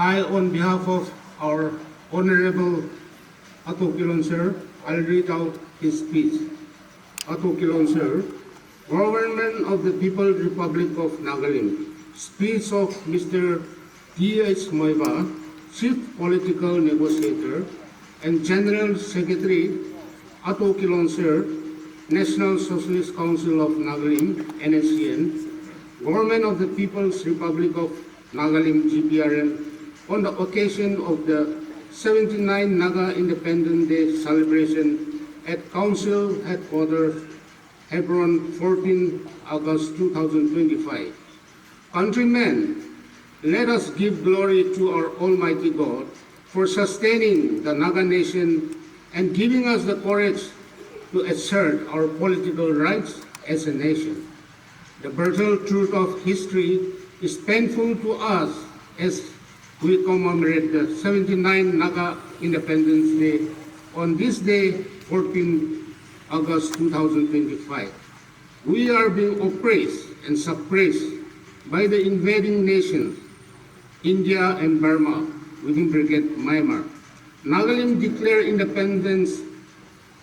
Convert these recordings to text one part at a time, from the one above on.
I, on behalf of our Honorable Ato Kilon Sir, I'll read out his speech. Ato Kilon Sir, Government of the People's Republic of Nagaland. Speech of Mr. T.H. Moiba, Chief Political Negotiator and General Secretary Ato Kilon Sir, National Socialist Council of Nagaland, Nscn, Government of the People's Republic of Nagaland, GPRN, on the occasion of the 79 Naga Independence Day celebration at Council Headquarters, Hebron, 14 August 2025. Countrymen, let us give glory to our Almighty God for sustaining the Naga Nation and giving us the courage to assert our political rights as a nation. The brutal truth of history is painful to us as we commemorate the 79 Naga Independence Day on this day, 14 August 2025. We are being oppressed and suppressed by the invading nations, India and Burma, within Brigade Myanmar. Nagaland declared independence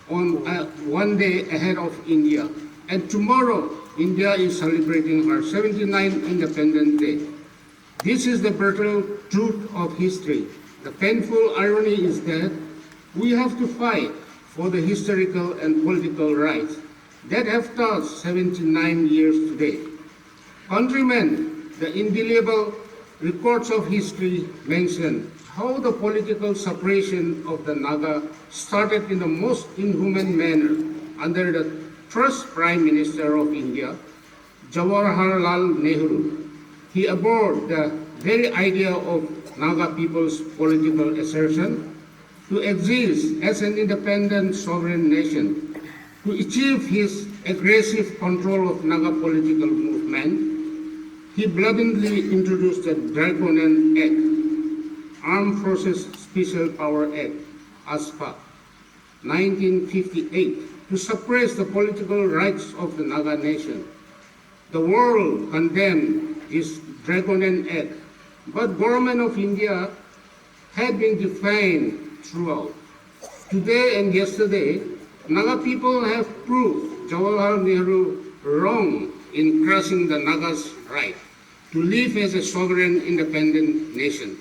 on one day ahead of India, and tomorrow India is celebrating our 79th Independence Day. This is the brutal truth of history. The painful irony is that we have to fight for the historical and political rights that have passed 79 years today. Countrymen, the indelible records of history mention how the political separation of the Naga started in the most inhuman manner under the first Prime Minister of India, Jawaharlal Nehru. He abhorred the very idea of Naga people's political assertion to exist as an independent sovereign nation. To achieve his aggressive control of Naga political movement, he blatantly introduced the Draconian Act, Armed Forces Special Power Act, ASPA, 1958, to suppress the political rights of the Naga nation. The world condemned this Draconian Act, but government of India had been defiant throughout. Today and yesterday, Naga people have proved Jawaharlal Nehru wrong in crushing the Naga's right to live as a sovereign independent nation.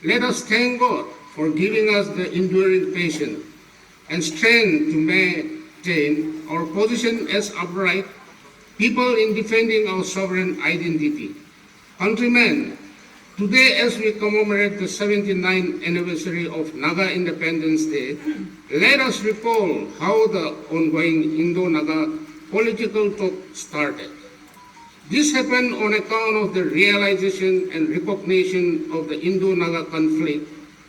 Let us thank God for giving us the enduring patience and strength to maintain our position as upright people in defending our sovereign identity. Countrymen, today as we commemorate the 79th anniversary of Naga Independence Day, let us recall how the ongoing Indo-Naga political talk started. This happened on account of the realization and recognition of the Indo-Naga conflict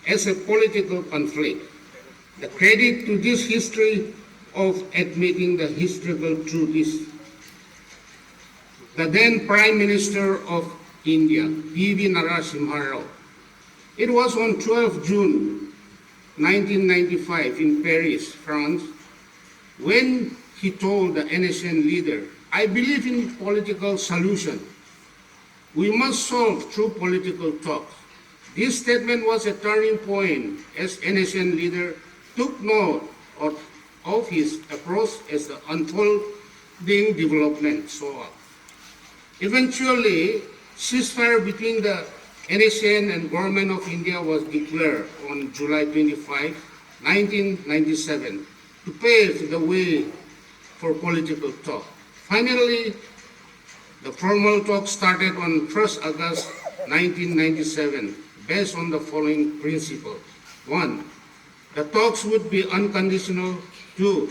as a political conflict. The credit to this history of admitting the historical truth is the then Prime Minister of India, P.V. Narasimha Rao. It was on 12 June 1995 in Paris, France, when he told the Nscn leader, "I believe in political solution. We must solve through political talks." This statement was a turning point as Nscn leader took note of his approach as the unfolding development saw up. Eventually, ceasefire between the Nscn and Government of India was declared on July 25, 1997, to pave the way for political talk. Finally, the formal talk started on 1st August 1997, based on the following principles. 1. The talks would be unconditional. 2.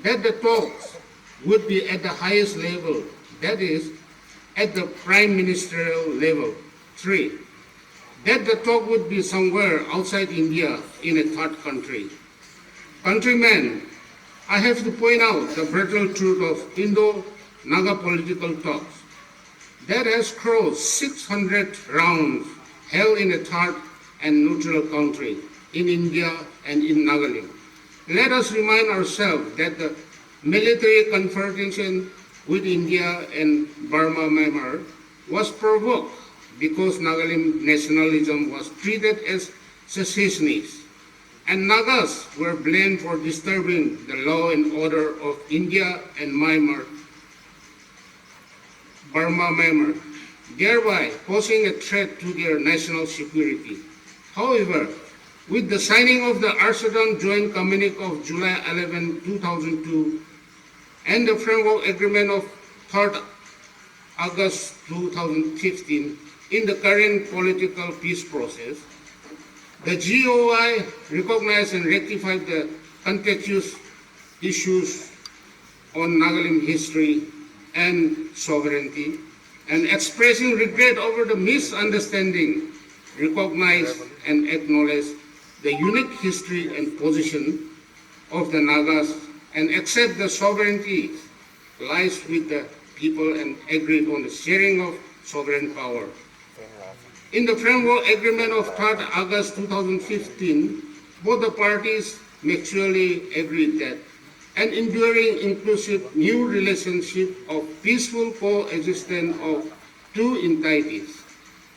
That the talks would be at the highest level, that is, at the prime ministerial level. 3. That the talk would be somewhere outside India in a third country. Countrymen, I have to point out the brutal truth of Indo-Naga political talks that has crossed 600 rounds held in a third and neutral country in India and in Nagaland. Let us remind ourselves that the military confrontation with India and Burma, Myanmar was provoked because Nagalim nationalism was treated as secessionist, and Nagas were blamed for disturbing the law and order of India and Burma-Myanmar, thereby posing a threat to their national security. However, with the signing of the Amsterdam Joint Communique of July 11, 2002, and the Framework Agreement of 3rd August 2015, in the current political peace process, the GOI recognized and rectified the contentious issues on Nagalim history and sovereignty, and expressing regret over the misunderstanding, recognized and acknowledged the unique history and position of the Nagas, and accept the sovereignty lies with the people and agreed on the sharing of sovereign power. In the Framework Agreement of 3rd August 2015, both the parties mutually agreed that an enduring, inclusive, new relationship of peaceful coexistence of two entities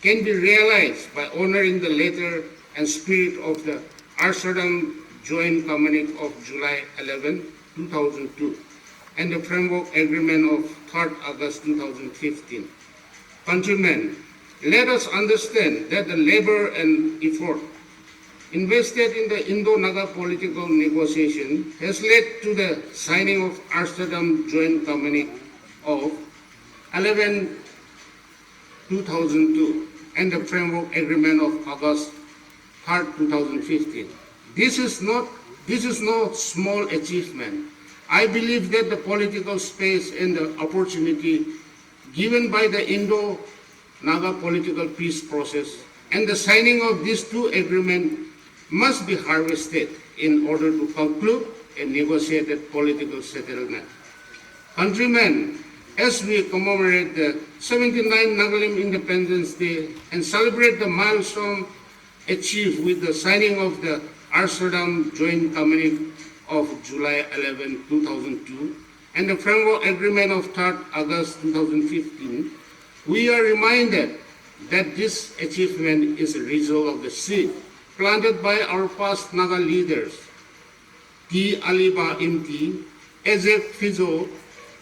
can be realized by honoring the letter and spirit of the Amsterdam Joint Communique of July 11, 2002, and the Framework Agreement of 3rd August 2015. Countrymen, let us understand that the labor and effort invested in the Indo-Naga political negotiation has led to the signing of Amsterdam Joint Communique of 11/2002 and the Framework Agreement of August 3rd, 2015. This is no small achievement. I believe that the political space and the opportunity given by the Indo-Naga political peace process and the signing of these two agreements must be harvested in order to conclude a negotiated political settlement. Countrymen, as we commemorate the 79th Nagalim Independence Day and celebrate the milestone achieved with the signing of the Amsterdam Joint Communique of July 11, 2002, and the Framework Agreement of 3rd August 2015, we are reminded that this achievement is a result of the seed planted by our past Naga leaders, T. Aliba Imti, Ezek Fizo,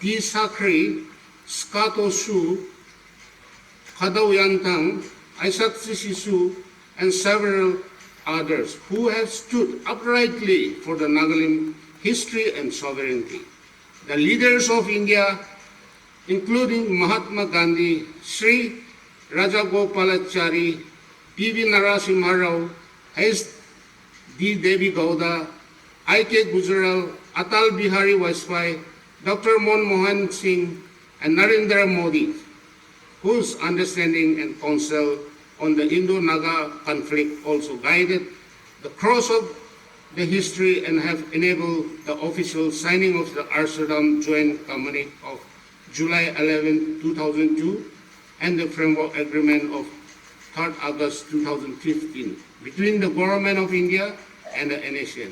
T. Sakri, Skato Su, Kadaw Yantang, Isaac Sisisu, and several others who have stood uprightly for the Nagalim history and sovereignty. The leaders of India, including Mahatma Gandhi, Sri Rajagopalachari, P.V. Narasimha Rao, H. D. Devi Gowda, I.K. Gujral, Atal Bihari Vajpayee, Dr. Manmohan Singh, and Narendra Modi, whose understanding and counsel on the Indo-Naga conflict also guided the course of the history and have enabled the official signing of the Amsterdam Joint Communique of July 11, 2002, and the Framework Agreement of 3rd August 2015 between the Government of India and the Nscn.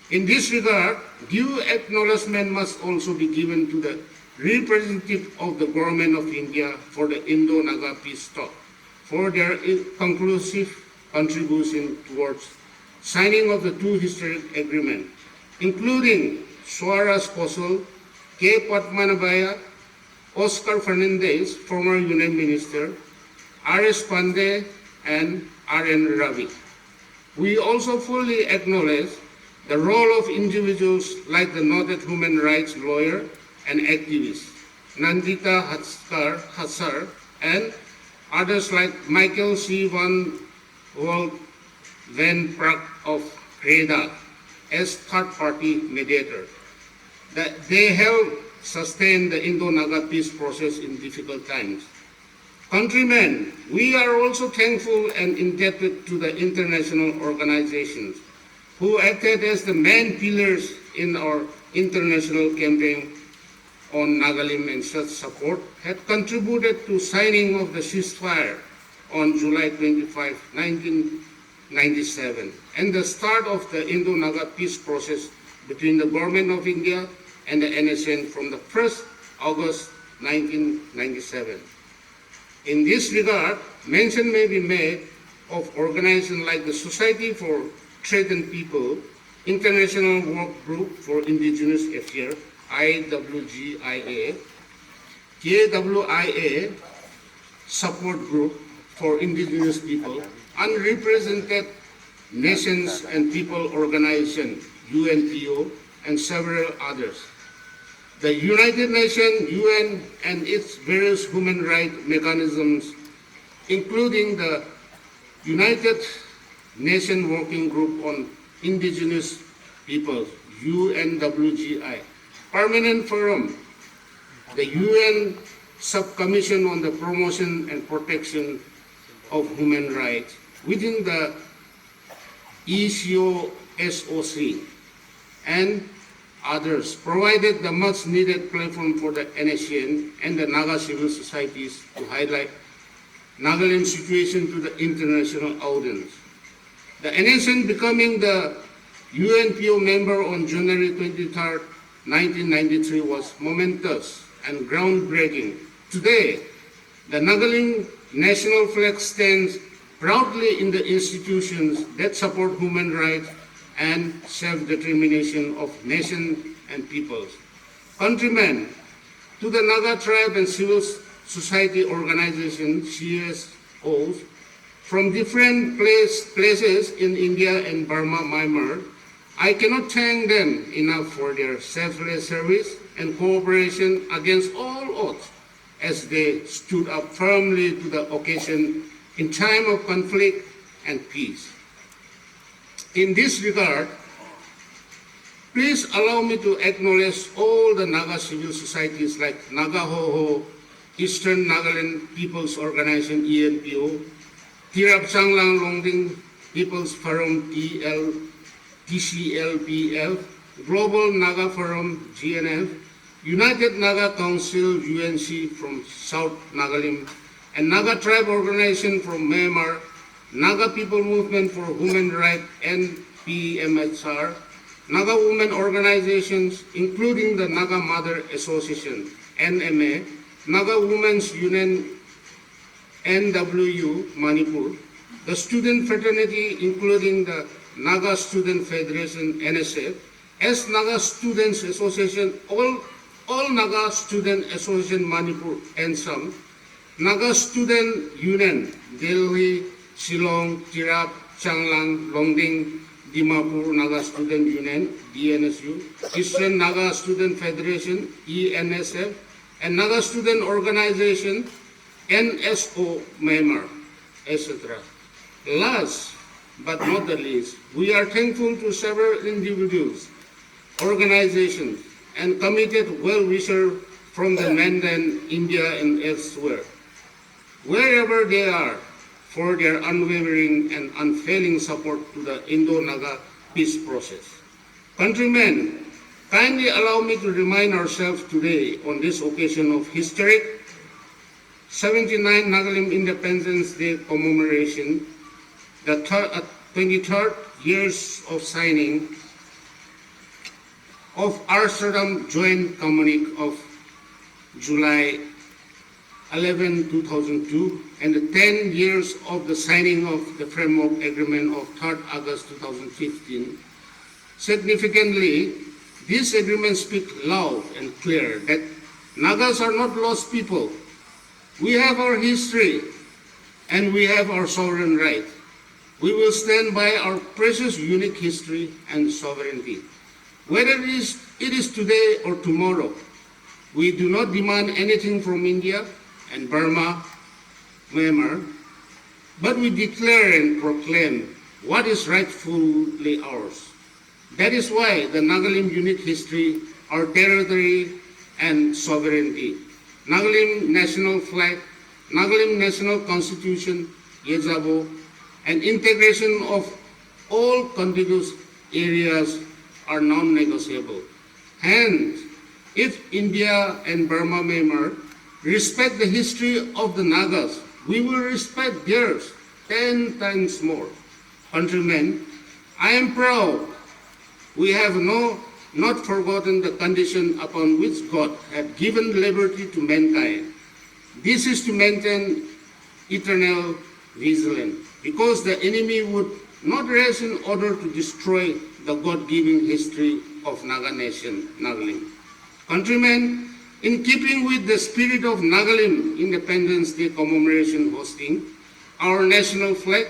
In this regard, due acknowledgement must also be given to the representative of the Government of India for the Indo-Naga peace talk for their conclusive contribution towards signing of the two historic agreements, including Suaras Kosol, K. Padmanabhaya, Oscar Fernandez, former Union Minister, R.S. Pandey, and R.N. Ravi. We also fully acknowledge the role of individuals like the noted human rights lawyer and activist, Nandita Hassar, and others like Michael C. van Walt Van Praag of Creda as third-party mediator. That they help sustain the Indo-Naga peace process in difficult times. Countrymen, we are also thankful and indebted to the international organizations who acted as the main pillars in our international campaign on Nagalim, and such support had contributed to signing of the ceasefire on July 25, 1997, and the start of the Indo-Naga peace process between the Government of India and the Nscn from the 1st August 1997. In this regard, mention may be made of organizations like the Society for Trade and People, International Work Group for Indigenous Affairs, IWGIA, KWIA, Support Group for Indigenous People, Unrepresented Nations and People Organization, UNPO, and several others. The United Nations, UN, and its various human rights mechanisms, including the United Nations Working Group on Indigenous Peoples, UNWGI, Permanent Forum, the UN Subcommission on the Promotion and Protection of Human Rights within the ECOSOC, and others provided the much needed platform for the Nscn and the Naga civil societies to highlight Nagaland situation to the international audience. The Nscn becoming the UNPO member on January 23, 1993 was momentous and groundbreaking. Today, the Nagaland national flag stands proudly in the institutions that support human rights and self-determination of nations and peoples. Countrymen, to the Naga tribe and civil society organizations, CSOs, from different places in India and Burma, Myanmar, I cannot thank them enough for their selfless service and cooperation against all odds as they stood up firmly to the occasion in time of conflict and peace. In this regard, please allow me to acknowledge all the Naga civil societies like Naga Hoho, Eastern Nagaland People's Organization, ENPO, Tirap Changlang Longding People's Forum, TCLPF, Global Naga Forum, GNF, United Naga Council, UNC from South Nagaland, and Naga Tribe Organization from Myanmar, Naga People Movement for Human Rights, NPMHR, Naga Women Organizations, including the Naga Mother Association, NMA, Naga Women's Union, NWU, Manipur, the Student Fraternity, including the Naga Student Federation, NSF, as Naga Students Association, all Naga Student Association, Manipur, and some, Naga Student Union, Delhi, Shillong, Tirap, Changlang, Longding, Dimapur Naga Student Union, DNSU, Eastern Naga Student Federation, ENSF, and Naga Student Organization, NSO, Myanmar, etc. Last but not the least, we are thankful to several individuals, organizations, and committed well-wishers from the mainland India and elsewhere, wherever they are, for their unwavering and unfailing support to the Indo-Naga peace process. Countrymen, kindly allow me to remind ourselves today on this occasion of historic 79 Nagaland Independence Day commemoration, the 23rd years of signing of Amsterdam Joint Communique of July 11, 2002, and the 10 years of the signing of the Framework Agreement of 3rd August 2015. Significantly, these agreements speak loud and clear that Nagas are not lost people. We have our history and we have our sovereign right. We will stand by our precious unique history and sovereignty. Whether it is today or tomorrow, we do not demand anything from India and Burma, Myanmar, but we declare and proclaim what is rightfully ours. That is why the Nagaland unique history, our territory and sovereignty, Nagaland national flag, Nagaland national constitution, Yezabo, and integration of all contiguous areas are non-negotiable. Hence, if India and Burma, Myanmar respect the history of the Nagas, we will respect theirs 10 times more. Countrymen, I am proud we have not forgotten the condition upon which God had given liberty to mankind. This is to maintain eternal vigilance, because the enemy would not rest in order to destroy the God-given history of Naga Nation, Nagalim. Countrymen, in keeping with the spirit of Nagalim Independence Day commemoration hosting our national flag,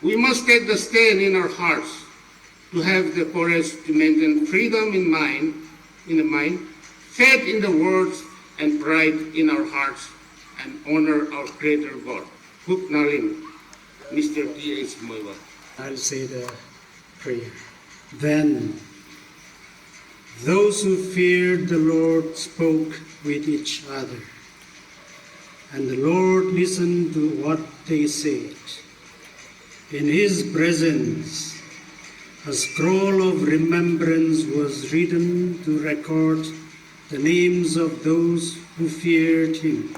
we must take the stand in our hearts to have the courage to maintain freedom in the mind, faith in the words, and pride in our hearts, and honor our Creator God. Huk Nalim, Mr. T.H. Moiwa. I'll say the prayer. Then those who feared the Lord spoke with each other, and the Lord listened to what they said. In his presence, a scroll of remembrance was written to record the names of those who feared him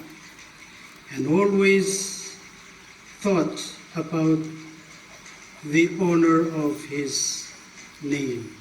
and always thought about the honor of his name.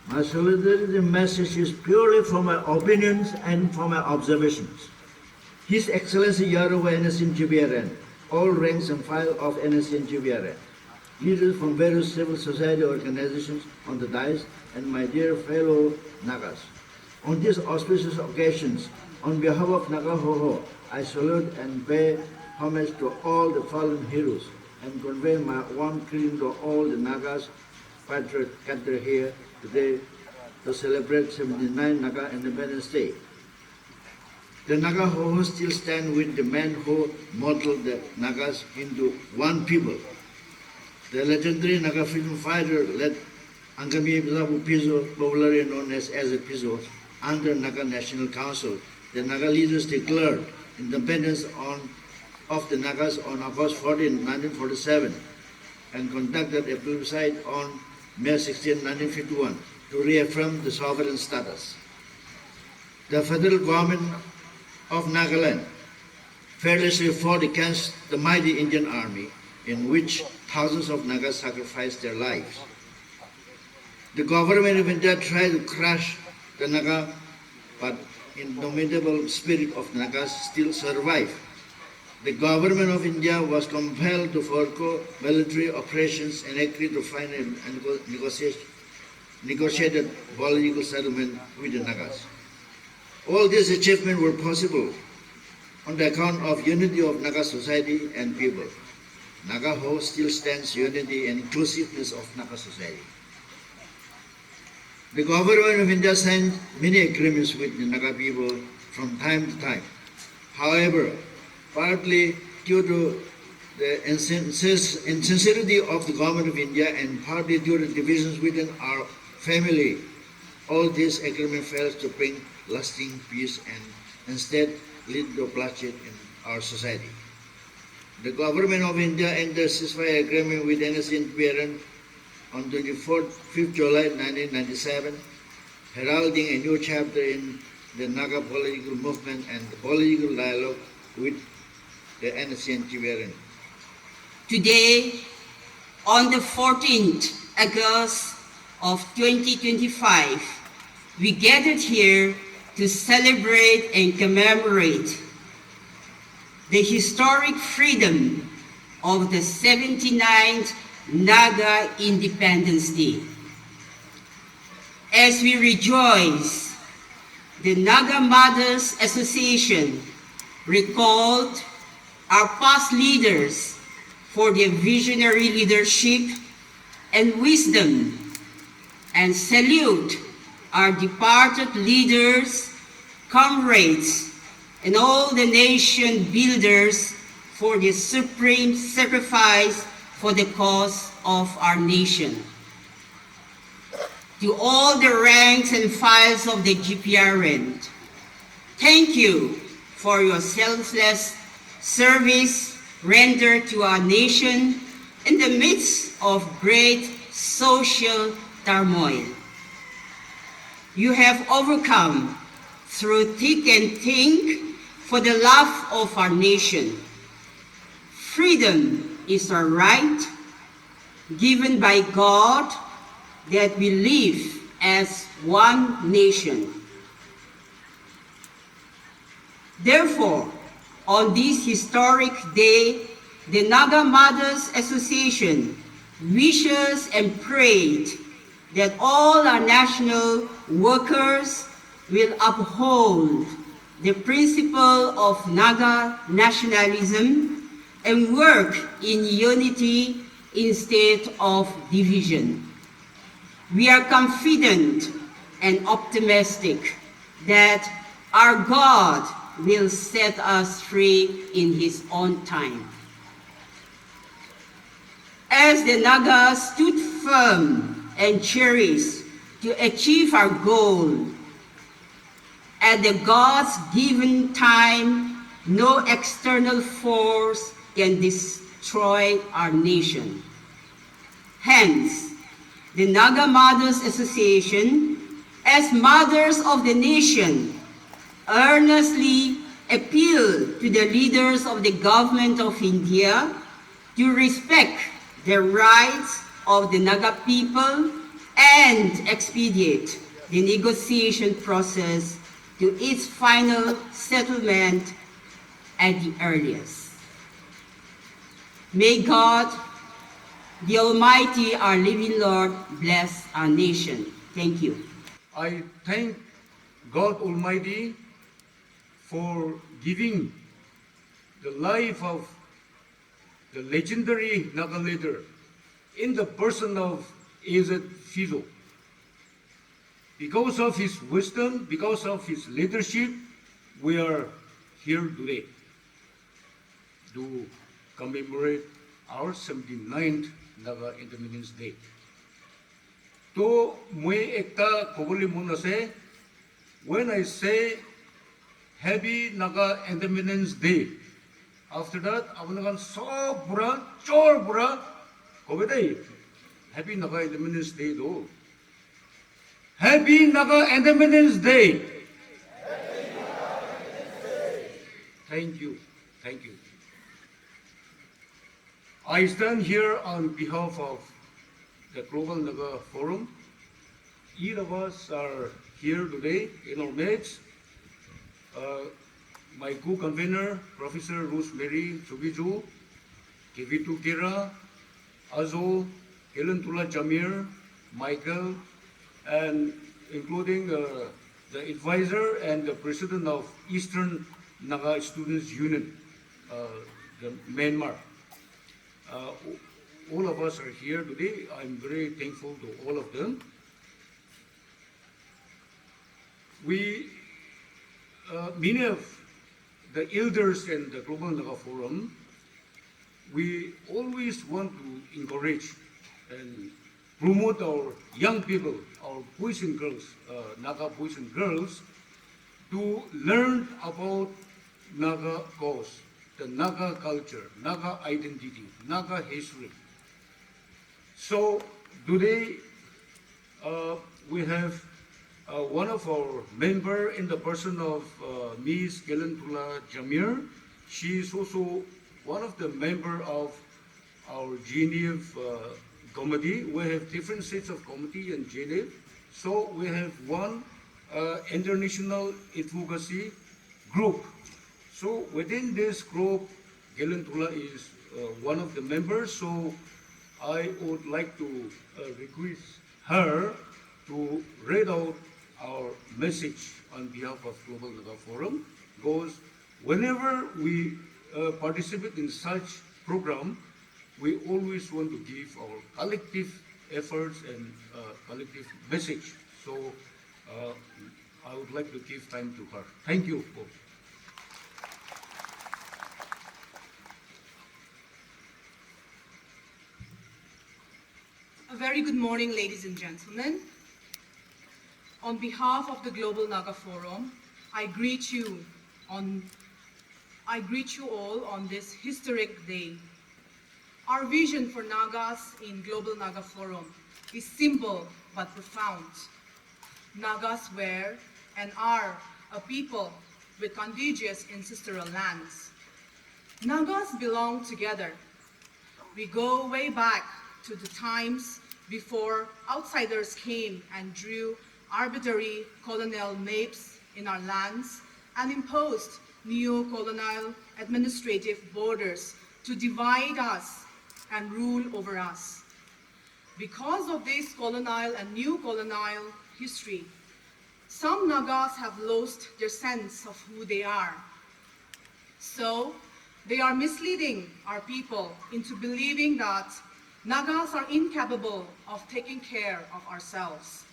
My solidarity message is purely from my opinions and from my observations. His Excellency Yahweh Nscn-Im, all ranks and file of Nscn-Im, leaders from various civil society organizations on the dais, and my dear fellow Nagas. On these auspicious occasions, on behalf of Naga Hoho, I salute and pay homage to all the fallen heroes and convey my warm greeting to all the Nagas patriots gathered here today to celebrate 79 Naga Independence Day. The Naga Hoho still stand with the men who modeled the Nagas into one people. The legendary Naga freedom fighter led Angami Bizabu Piso, popularly known as a Piso, under Naga National Council. The Naga leaders declared independence of the Nagas on August 14, 1947, and conducted a plebiscite on May 16, 1951, to reaffirm the sovereign status. The federal government of Nagaland fearlessly fought against the mighty Indian army, in which thousands of Nagas sacrificed their lives. The government of India tried to crush the Naga, but indomitable spirit of Nagas still survived. The government of India was compelled to forego military operations and agreed to find a negotiated political settlement with the Nagas. All these achievements were possible on the account of unity of Naga society and people. Naga Hoho still stands unity and inclusiveness of Naga society. The government of India signed many agreements with the Naga people from time to time. However, partly due to the insincerity of the government of India and partly due to divisions within our family, all these agreements failed to bring lasting peace and instead lead to bloodshed in our society. The government of India entered a ceasefire agreement with Nscn-Im on 5th July 1997, heralding a new chapter in the Naga political movement and the political dialogue with the Nscn-Im. Today, on the 14th August of 2025, we gathered here to celebrate and commemorate the historic freedom of the 79th Naga Independence Day. As we rejoice, the Naga Mothers Association recalled our past leaders for their visionary leadership and wisdom, and salute our departed leaders, comrades, and all the nation builders for their supreme sacrifice for the cause of our nation. To all the ranks and files of the GPRN, thank you for your selfless service rendered to our nation in the midst of great social turmoil. You have overcome through thick and thin for the love of our nation. Freedom is a right given by God that we live as one nation. Therefore, on this historic day, the Naga Mothers Association wishes and prayed that all our national workers will uphold the principle of Naga nationalism and work in unity instead of division. We are confident and optimistic that our God will set us free in His own time. As the Naga stood firm and cherished to achieve our goal, at the God's given time, no external force can destroy our nation. Hence, the Naga Mothers Association, as mothers of the nation, earnestly appeal to the leaders of the government of India to respect the rights of the Naga people and expedite the negotiation process to its final settlement at the earliest. May God, the Almighty, our living Lord, bless our nation. Thank you. I thank God Almighty for giving the life of the legendary Naga leader in the person of Azed Fizo. Because of his wisdom, because of his leadership, we are here today to commemorate our 79th Naga Independence Day. To moi ekta koboli mun ase, when I say Happy Naga Independence Day, after that, abunagan so bura, chor bura, kobe day. Happy Naga Independence Day do. Happy Naga Independence Day. Thank you. Thank you. I stand here on behalf of the Global Naga Forum. Each of us are here today in our midst. My co-convener, Professor Rosemary Chubiju, Kevitu Kira, Azo, Kelentula Jamir, Michael, and including the advisor and the president of Eastern Naga Students Union, the Myanmar. All of us are here today. I'm very thankful to all of them. Many of the elders in the Global Naga Forum, we always want to encourage and promote our young people, our boys and girls, Naga boys and girls, to learn about Naga cause, the Naga culture, Naga identity, Naga history. So today we have one of our member in the person of Ms. Kelentula Jamir. She is also one of the member of our Geneva committee. We have different sets of committee and JDF. So we have one international advocacy group. So within this group, Gelantula is one of the members. So I would like to request her to read out our message on behalf of Global Naga Forum, because whenever we participate in such program, we always want to give our collective efforts and collective message. So I would like to give time to her. Thank you. A very good morning, ladies and gentlemen. On behalf of the Global Naga Forum, I greet you all on this historic day. Our vision for Nagas in Global Naga Forum is simple but profound. Nagas were and are a people with contiguous ancestral lands. Nagas belong together. We go way back to the times before outsiders came and drew arbitrary colonial maps in our lands and imposed neo-colonial administrative borders to divide us and rule over us. Because of this colonial and neo-colonial history, some Nagas have lost their sense of who they are. So they are misleading our people into believing that Nagas are incapable of taking care of ourselves,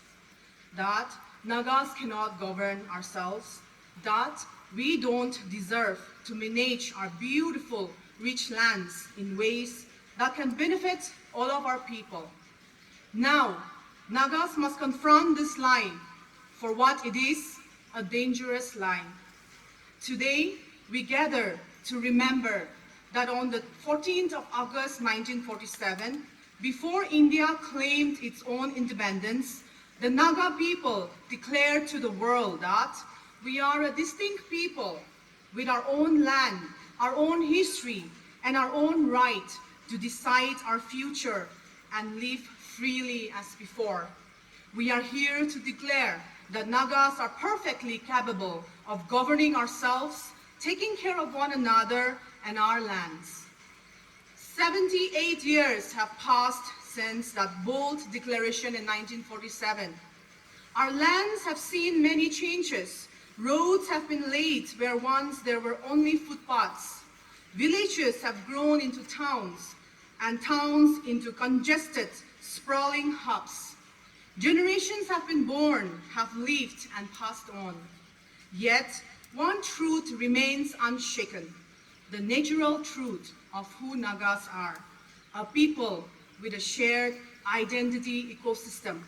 that Nagas cannot govern ourselves, that we don't deserve to manage our beautiful, rich lands in ways that can benefit all of our people. Now, Nagas must confront this lie for what it is, a dangerous lie. Today, we gather to remember that on the 14th of August 1947, before India claimed its own independence, the Naga people declared to the world that we are a distinct people with our own land, our own history, and our own right to decide our future and live freely as before. We are here to declare that Nagas are perfectly capable of governing ourselves, taking care of one another and our lands. 78 years have passed since that bold declaration in 1947. Our lands have seen many changes. Roads have been laid where once there were only footpaths. Villages have grown into towns, and towns into congested, sprawling hubs. Generations have been born, have lived, and passed on. Yet, one truth remains unshaken: the natural truth of who Nagas are, a people with a shared identity ecosystem,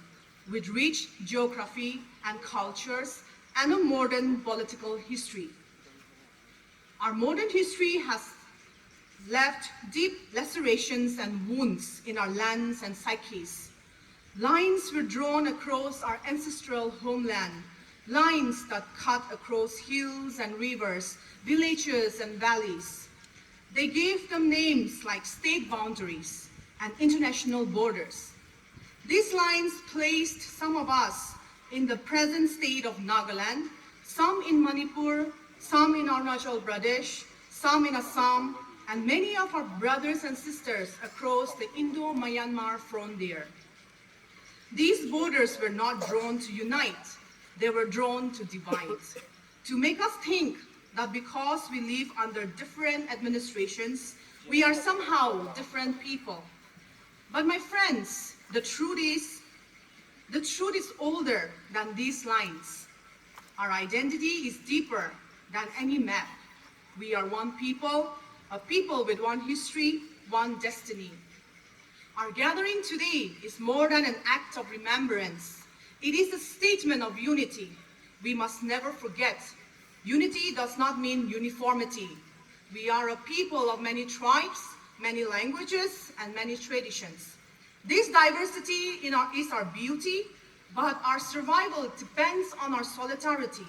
with rich geography and cultures, and a modern political history. Our modern history has left deep lacerations and wounds in our lands and psyches. Lines were drawn across our ancestral homeland, lines that cut across hills and rivers, villages and valleys. They gave them names like state boundaries and international borders. These lines placed some of us in the present state of Nagaland, some in Manipur, some in Arunachal Pradesh, some in Assam, and many of our brothers and sisters across the Indo-Myanmar frontier. These borders were not drawn to unite, they were drawn to divide, to make us think that because we live under different administrations, we are somehow different people. But my friends, the truth is older than these lines. Our identity is deeper than any map. We are one people, a people with one history, one destiny. Our gathering today is more than an act of remembrance. It is a statement of unity. We must never forget. Unity does not mean uniformity. We are a people of many tribes, many languages, and many traditions. This diversity is our beauty, but our survival depends on our solidarity.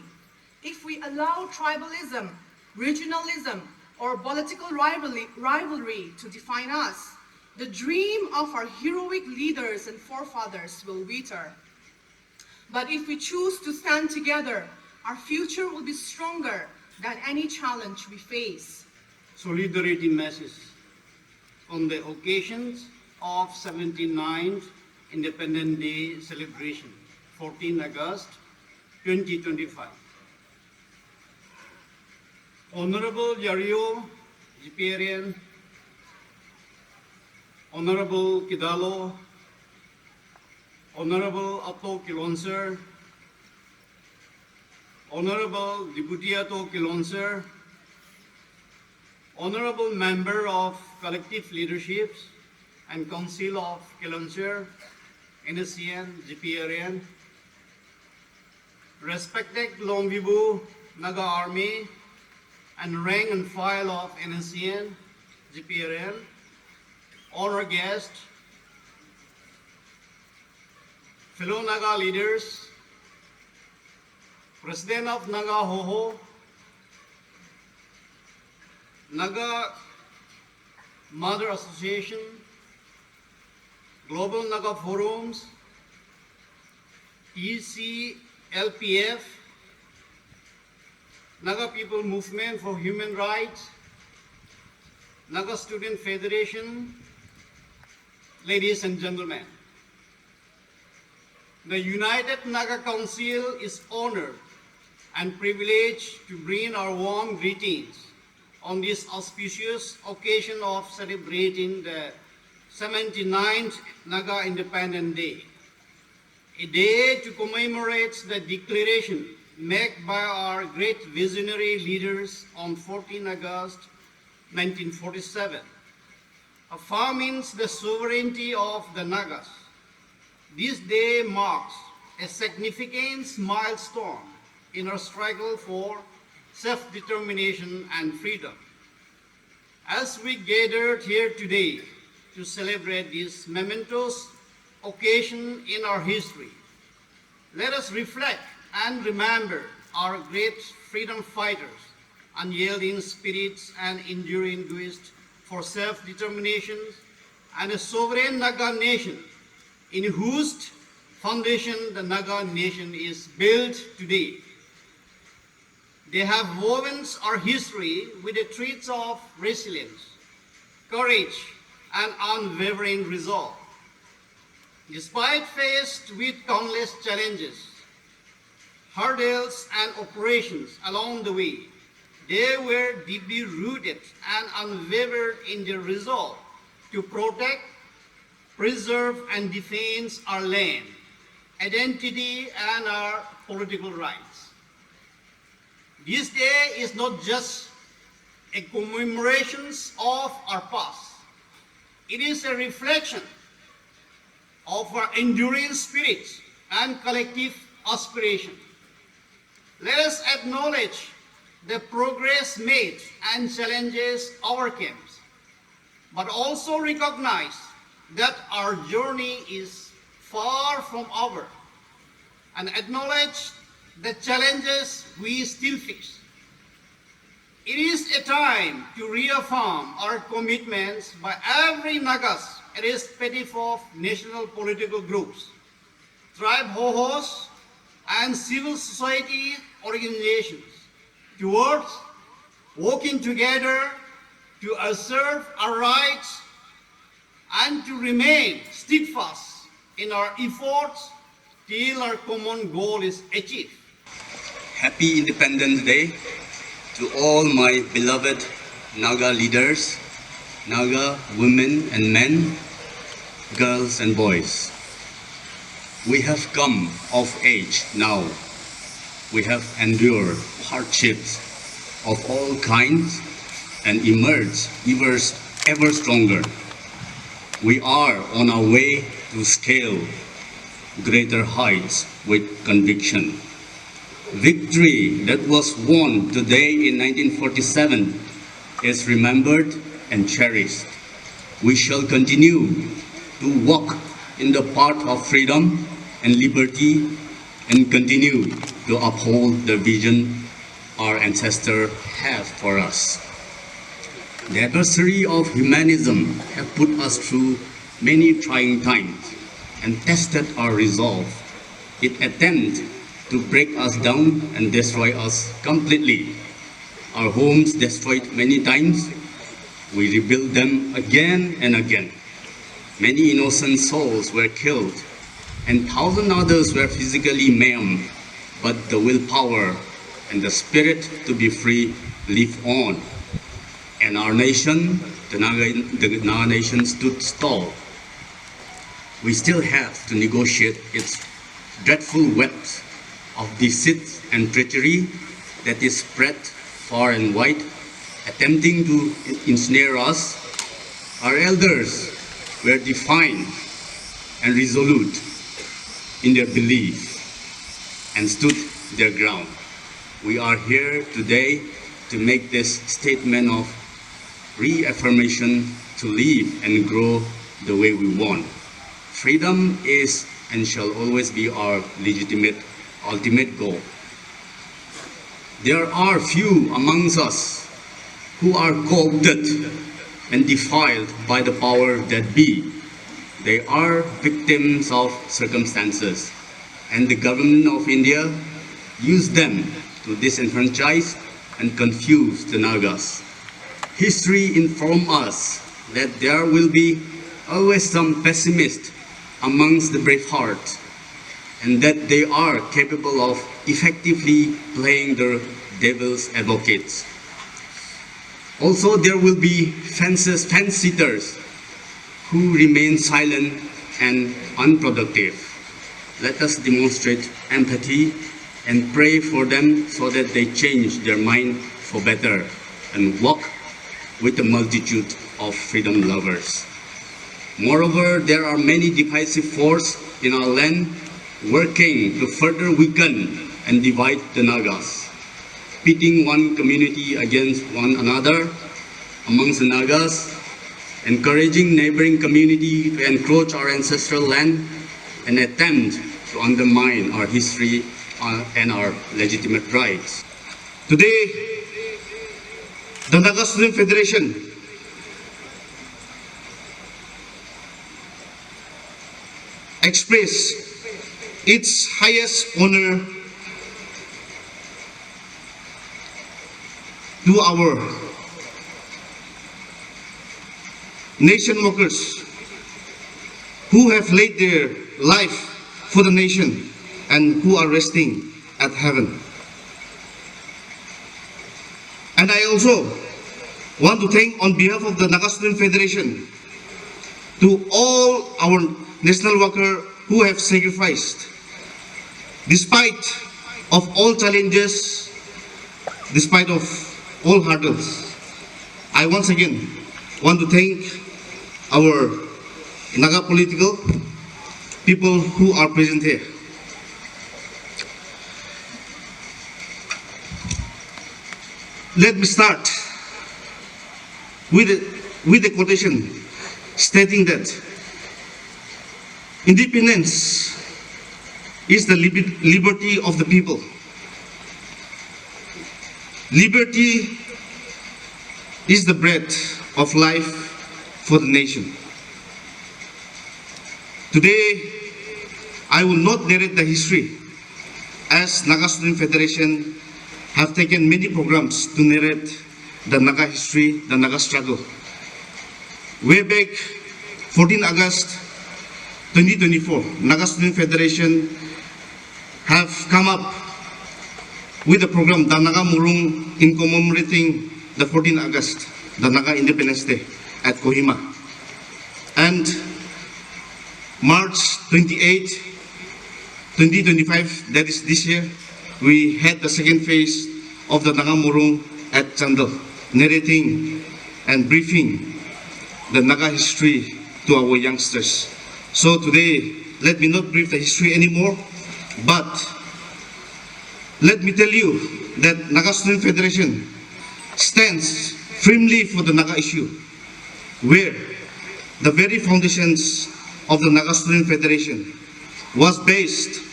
If we allow tribalism, regionalism, or political rivalry to define us, The dream of our heroic leaders and forefathers will wither. But if we choose to stand together, our future will be stronger than any challenge we face. Solidarity message on the occasions of 79th Independence Day celebration, 14 August 2025. Honorable Yario Jiperian, Honorable Kidalo, Honorable Ato Kilonser, Honorable Deputy Ato Kilonser, Honorable Member of Collective Leaderships and Council of Kilonser, Nscn-Im, respected Longvibu Naga Army and rank and file of Nscn-Im, honored guests, fellow Naga leaders, President of Naga Hoho, Naga Mother Association, Global Naga Forums, ECLPF, Naga People Movement for Human Rights, Naga Student Federation, ladies and gentlemen. The United Naga Council is honored and privileged to bring our warm greetings on this auspicious occasion of celebrating the 79th Naga Independence Day, a day to commemorate the declaration made by our great visionary leaders on 14 August 1947, affirming the sovereignty of the Nagas. This day marks a significant milestone in our struggle for self-determination and freedom. As we gathered here today to celebrate this momentous occasion in our history, let us reflect and remember our great freedom fighters, unyielding spirits and enduring quest for self-determination, and a sovereign Naga nation in whose foundation the Naga nation is built today. They have woven our history with the threads of resilience, courage, and unwavering resolve. Despite faced with countless challenges, hurdles, and operations along the way, they were deeply rooted and unwavered in their resolve to protect, preserve, and defend our land, identity, and our political rights. This day is not just a commemoration of our past. It is a reflection of our enduring spirit and collective aspiration. Let us acknowledge the progress made and challenges overcome, but also recognize that our journey is far from over and acknowledge the challenges we still face. It is a time to reaffirm our commitments by every Nagas, irrespective of national political groups, tribe Hohos, and civil society organizations, towards working together to assert our rights and to remain steadfast in our efforts till our common goal is achieved. Happy Independence Day to all my beloved Naga leaders, Naga women and men, girls and boys. We have come of age now. We have endured hardships of all kinds and emerged ever stronger. We are on our way to scale greater heights with conviction. Victory that was won today in 1947 is remembered and cherished. We shall continue to walk in the path of freedom and liberty and continue to uphold the vision our ancestors have for us. The adversary of humanism have put us through many trying times and tested our resolve. It attempted to break us down and destroy us completely. Our homes destroyed many times. We rebuilt them again and again. Many innocent souls were killed, and thousand others were physically maimed. But the willpower and the spirit to be free live on. And our nation, the Naga nation, stood tall. We still have to negotiate its dreadful webs of deceit and treachery that is spread far and wide, attempting to ensnare us. Our elders were defiant and resolute in their belief and stood their ground. We are here today to make this statement of reaffirmation to live and grow the way we want. Freedom is and shall always be our legitimate ultimate goal. There are few amongst us who are co-opted and defiled by the power that be. They are victims of circumstances, and the government of India used them to disenfranchise and confuse the Nagas. History informs us that there will be always some pessimists amongst the brave hearts, and that they are capable of effectively playing the devil's advocates. Also, there will be fence-sitters who remain silent and unproductive. Let us demonstrate empathy and pray for them so that they change their mind for better and walk with the multitude of freedom lovers. Moreover, there are many divisive forces in our land working to further weaken and divide the Nagas, pitting one community against one another amongst the Nagas, encouraging neighboring community to encroach our ancestral land and attempt to undermine our history and our legitimate rights. Today, the Naga Student Federation express its highest honor to our nation workers who have laid their life for the nation and who are resting at heaven. And I also want to thank on behalf of the Naga Student Federation to all our national workers who have sacrificed despite of all challenges, despite of all hurdles. I once again want to thank our Naga political people who are present here. Let me start with a quotation stating that independence is the liberty of the people. Liberty is the bread of life for the nation. Today, I will not narrate the history, as Naga Student Federation have taken many programs to narrate the Naga history, the Naga struggle. Way back 14 August 2024, Naga Student Federation have come up with a program, the Naga Murung, in commemorating the 14 August, the Naga Independence Day at Kohima. And March 28, 2025, that is this year, we had the second phase of the Naga Murung at Chandal, narrating and briefing the Naga history to our youngsters. So today, let me not brief the history anymore, but let me tell you that Naga Student Federation stands firmly for the Naga issue, where the very foundations of the Naga Student Federation was based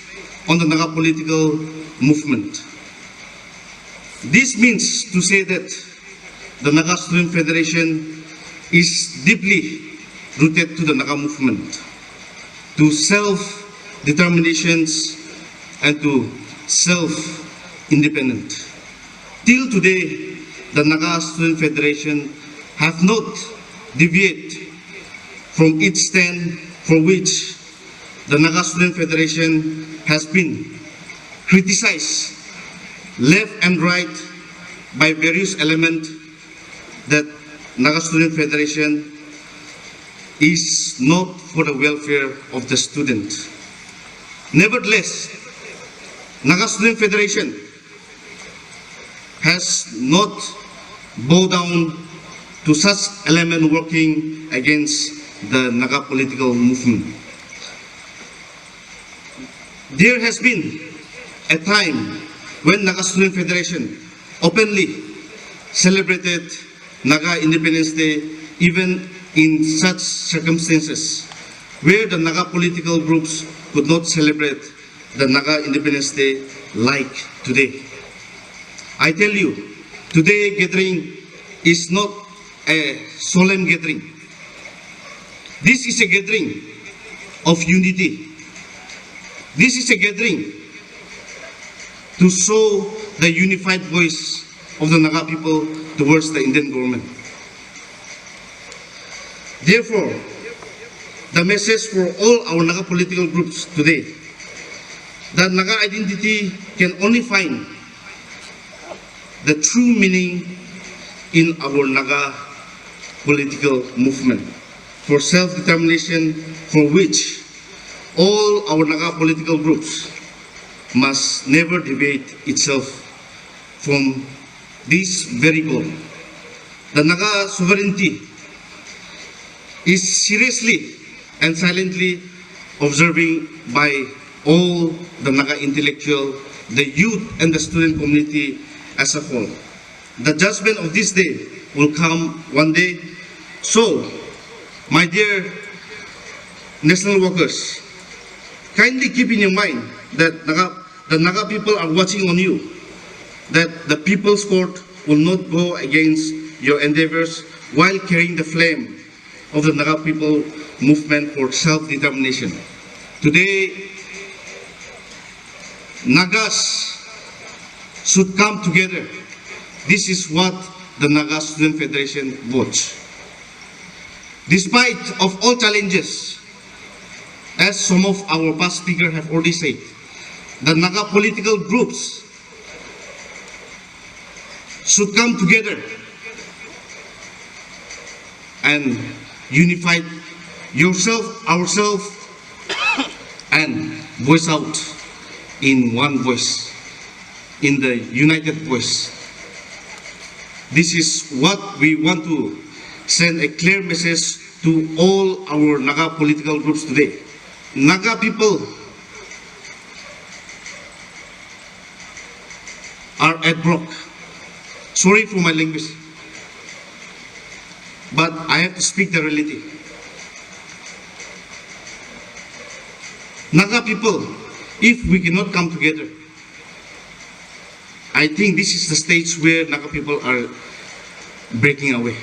on the Naga political movement. This means to say that the Naga Student Federation is deeply rooted to the Naga movement, to self-determinations and to self-independence. Till today, the Naga Student Federation have not deviated from its stand, for which the Naga Student Federation has been criticized left and right by various elements that Naga Student Federation is not for the welfare of the student. Nevertheless, Naga Student Federation has not bowed down to such element working against the Naga political movement. There has been a time when Naga Student Federation openly celebrated Naga Independence Day, even in such circumstances where the Naga political groups could not celebrate the Naga Independence Day like today. I tell you, today gathering is not a solemn gathering. This is a gathering of unity. This is a gathering to show the unified voice of the Naga people towards the Indian government. Therefore, the message for all our Naga political groups today, that Naga identity can only find the true meaning in our Naga political movement for self-determination, for which all our Naga political groups must never deviate itself from this very goal. The Naga sovereignty is seriously and silently observing by all the Naga intellectual, the youth and the student community as a whole. The judgment of this day will come one day. So, my dear national workers, kindly keep in your mind that the Naga people are watching on you, that the People's Court will not go against your endeavors while carrying the flame of the Naga people movement for self-determination. Today, Nagas should come together. This is what the Naga Student Federation wants. Despite of all challenges, as some of our past speakers have already said, the Naga political groups should come together and unify yourself, ourselves, and voice out in one voice, in the united voice. This is what we want to send a clear message to all our Naga political groups today. Naga people are at broke. Sorry for my language, but I have to speak the reality. Naga people, if we cannot come together, I think this is the stage where Naga people are breaking away.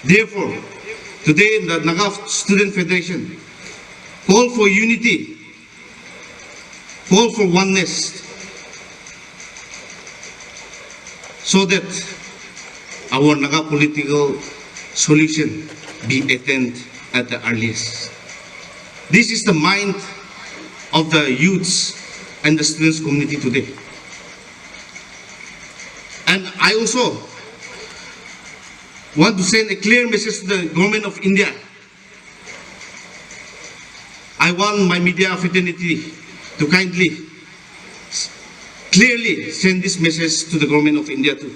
Therefore, today the Naga Student Federation call for unity, call for oneness, so that our Naga political solution be attained at the earliest. This is the mind of the youths and the students community today. And I also want to send a clear message to the government of India. I want my media fraternity to kindly, clearly send this message to the government of India too.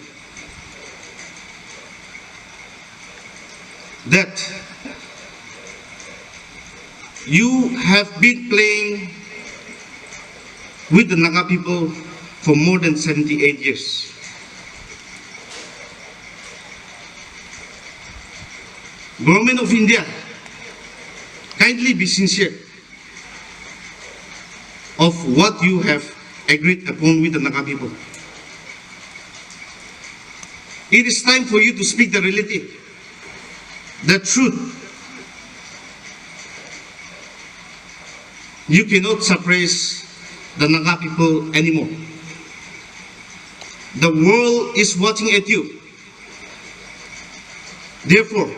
That you have been playing with the Naga people for more than 78 years. Government of India, kindly be sincere of what you have agreed upon with the Naga people. It is time for you to speak the reality, the truth. You cannot suppress the Naga people anymore. The world is watching at you. Therefore,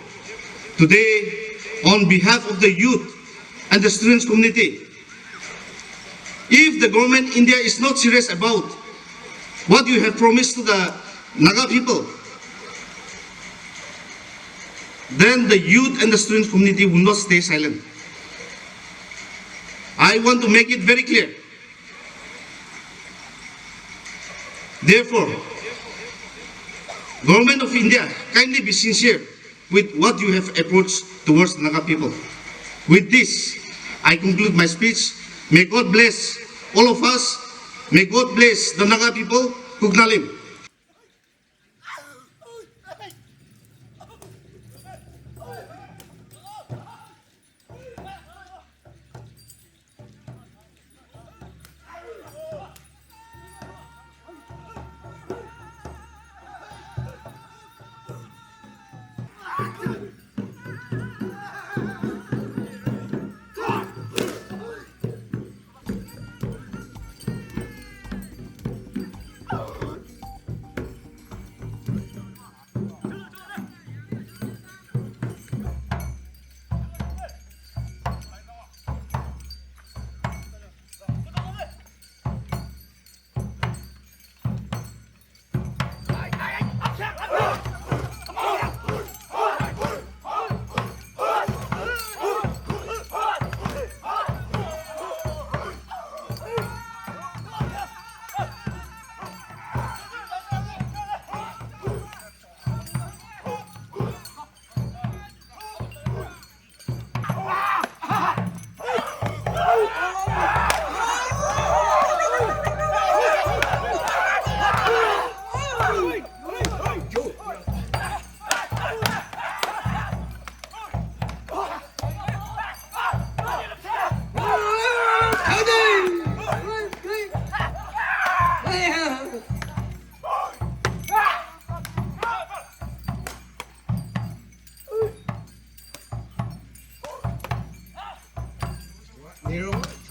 today, on behalf of the youth and the students community, if the government India is not serious about what you have promised to the Naga people, then the youth and the student community will not stay silent. I want to make it very clear. Therefore, Government of India, kindly be sincere with what you have approached towards the Naga people. With this, I conclude my speech. May God bless all of us. May God bless the Naga people. Kuknalim. Nero?